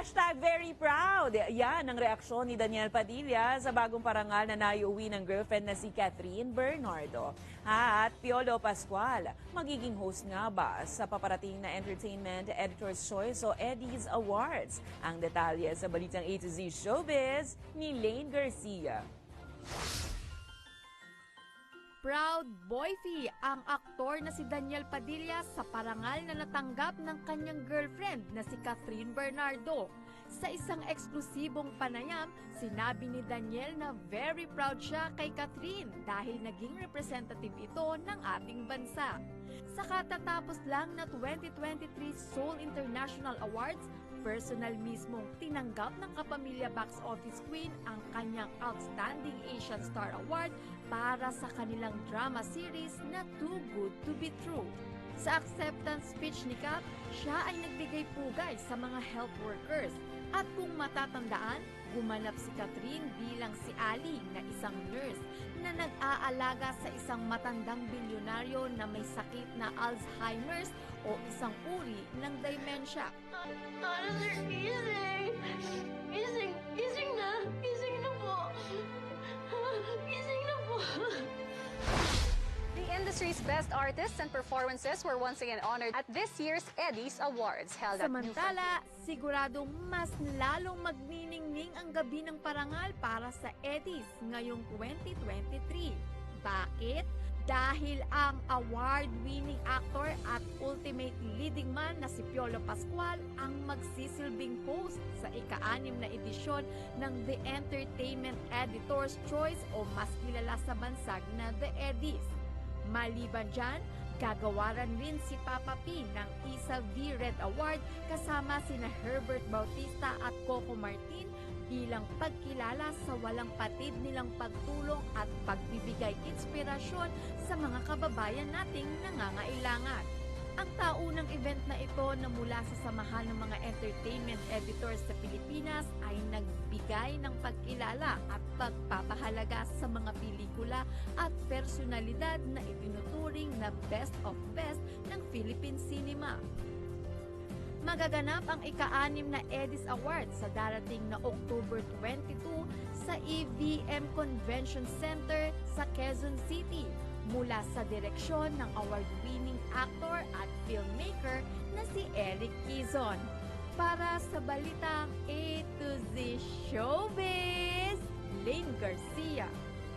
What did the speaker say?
Hashtag very proud. Yan ang reaksyon ni Daniel Padilla sa bagong parangal na naiuwi ng girlfriend na si Catherine Bernardo. At Piolo Pascual, magiging host nga ba sa paparating na Entertainment Editor's Choice o Eddies Awards? Ang detalye sa balitang A to Z Showbiz ni Lane Garcia. Proud boyfie ang aktor na si Daniel Padilla sa parangal na natanggap ng kanyang girlfriend na si Catherine Bernardo. Sa isang eksklusibong panayam, sinabi ni Daniel na very proud siya kay Catherine dahil naging representative ito ng ating bansa. Sa katatapos lang na 2023 Seoul International Awards, personal mismong tinanggap ng Kapamilya Box Office Queen ang kanyang Outstanding Asian Star Award para sa kanilang drama series na Too Good to Be True. Sa acceptance speech ni Cap, siya ay nagbigay pugay sa mga health workers. At kung matatandaan, gumanap si Catherine bilang si Ali na isang nurse na nag-aalaga sa isang matandang bilyonaryo na may sakit na Alzheimer's o isang uri ng dementia. Gising na po. Gising na po. The industry's best artists and performances were once again honored at this year's Eddies Awards held at New Samantala, siguradong mas lalong magniningning ang gabi ng parangal para sa Eddies ngayong 2023. Bakit? Dahil ang award-winning actor at ultimate leading man na si Piolo Pascual ang magsisilbing host sa ika-6 na edisyon ng The Entertainment Editor's Choice o mas kilala sa bansag na The Eddies. Maliban dyan, gagawaran rin si Papa P ng Isa V Red Award kasama sina Herbert Bautista at Coco Martin bilang pagkilala sa walang patid nilang pagtulong at pagbibigay inspirasyon sa mga kababayan nating nangangailangan. Ang taunang event na ito na mula sa Samahan ng mga Entertainment Editors sa Pilipinas ay nagbigay ng pagkilala at pagpapahalaga sa mga pelikula at personalidad na itinuturing na best of best ng Philippine cinema. Magaganap ang ika-6 na Eddies Awards sa darating na October 22 sa EVM Convention Center sa Quezon City mula sa direksyon ng award-winning actor at filmmaker na si Eric Quizon. Para sa balitang A to Z Showbiz, Lane Garcia.